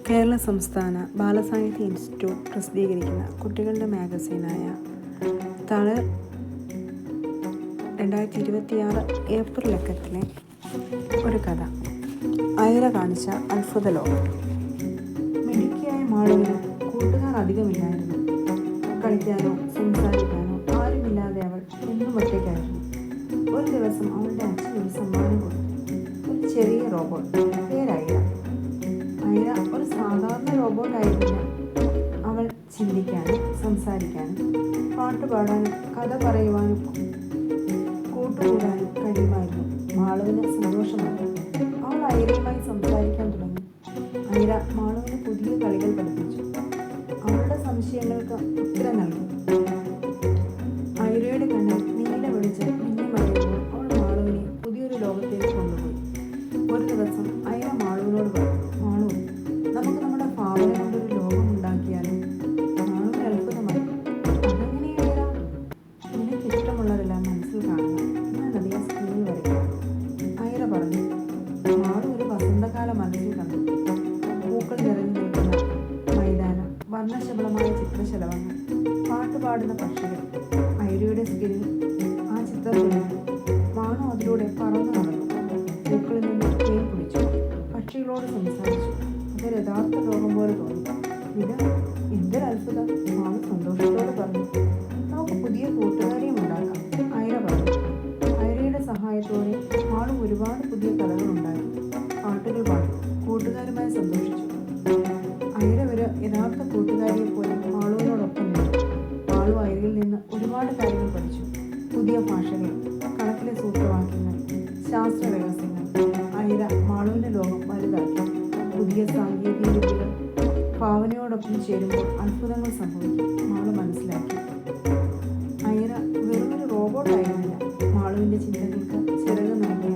കേരള സംസ്ഥാന ബാലസാഹിത്യ ഇൻസ്റ്റിറ്റ്യൂട്ട് പ്രസിദ്ധീകരിക്കുന്ന കുട്ടികളുടെ മാഗസീനായ തളിർ 2026 ഏപ്രിൽ ലക്കത്തിലെ ഒരു കഥ. ഐറ കാണിച്ച അത്ഭുത ലോകം. മിടുക്കിയായ മാളുവിന് കൂട്ടുകാർ അധികമില്ലായിരുന്നു. കളിക്കാനോ സംസാരിക്കാനോ ആരുമില്ലാതെ അവൾ എന്നും ഒറ്റയ്ക്കായിരുന്നു. ഒരു ദിവസം അവളുടെ അച്ഛൻ ഒരു സമ്മാനം കൊടുത്തു. ഒരു ചെറിയ റോബോട്ട്, പേര് ഐറ. ഐറ ഒരു സാധാരണ റോബോട്ടായിരുന്നില്ല. അവൾ ചിന്തിക്കാനും സംസാരിക്കാനും പാട്ടുപാടാനും കഥ പറയുവാനും കൂട്ടുകൂടാനും കഴിയുമായിരുന്നു. മാളുവിന് സന്തോഷമായി. അവൾ ഐറയുമായി സംസാരിക്കാൻ തുടങ്ങി. ഐറ മാളുവിന് പുതിയ കളികൾ പഠിപ്പിച്ചു. അവളുടെ സംശയങ്ങൾക്ക് ഉത്തരം നൽകി. ഐറയുടെ കണ്ണിൽ നീല വെളിച്ചം മിന്നിമറയുമ്പോൾ അവൾ മാളുവിനെ പുതിയൊരു ലോകത്തേക്ക് കൊണ്ടുപോയി. ഒരു ദിവസം ഐറ മാളുവിനോട് പറഞ്ഞു, മാളു, നമുക്ക് നമ്മുടെ ഭാവന കൊണ്ടൊരു ലോകം ഉണ്ടാക്കിയാലും. മാളുവിന് അത്ഭുതമായി. അതെങ്ങനെ ഐറ? നിനക്ക് ഇഷ്ടമുള്ളതെല്ലാം മനസ്സിൽ കാണുക, ഞാൻ അധികം സ്ക്രീനിൽ വരയ്ക്കാം. ഐറ പറഞ്ഞു. മാളു ഒരു വസന്തകാല മനസ്സിൽ കണ്ടു. പൂക്കൾ നിറഞ്ഞു നിൽക്കുന്ന മൈതാനം, വർണ്ണശബളമായ ചിത്രശലഭങ്ങൾ, പാട്ടുപാടുന്ന പക്ഷികൾ. ഐറയുടെ സ്ക്രീനിൽ ആ ചിത്രം തെളിഞ്ഞു. മാണു അതിലൂടെ പറന്നു നടന്നു. പൂക്കളിൽ നിന്ന് തേൻ കുടിച്ചു. പക്ഷികളോട് സംസാരിച്ചു. അതൊരു യഥാർത്ഥ ലോകം പോലെ തോന്നി. ഇത് എന്തൊരു അത്ഭുതം! മാണു സന്തോഷത്തോടെ പറഞ്ഞു. നമുക്ക് പുതിയ കൂട്ടുകാരെയും ഉണ്ടാക്കാം, ഐറ പറഞ്ഞു. ഐറയുടെ സഹായത്തോടെ മാണു ഒരുപാട് പുതിയ കഥകൾ ഉണ്ടാക്കി. പാട്ടുകൾ പാടി കൂട്ടുകാരുമായി സന്തോഷിച്ചു. ഐറ ഒരു യഥാർത്ഥ കൂട്ടുകാരിയെ പോലെ മാളുവിനോടൊപ്പം നിന്നു. മാളു ഐറയിൽ നിന്ന് ഒരുപാട് കാര്യങ്ങൾ പഠിച്ചു. പുതിയ ഭാഷകൾ, കണക്കിലെ സൂത്രവാക്യങ്ങൾ, ശാസ്ത്ര രഹസ്യങ്ങൾ. ഐറ മാളുവിൻ്റെ ലോകം വലുതാക്കി. പുതിയ സാങ്കേതിക വിദ്യകൾ ഭാവനയോടൊപ്പം ചേരുമ്പോൾ അത്ഭുതങ്ങൾ സംഭവിക്കും, മാളു മനസ്സിലാക്കി. ഐറ വെറുമൊരു റോബോട്ടായിരുന്നില്ല. മാളുവിൻ്റെ ചിന്തകൾക്ക് ചിറക് നൽകിയ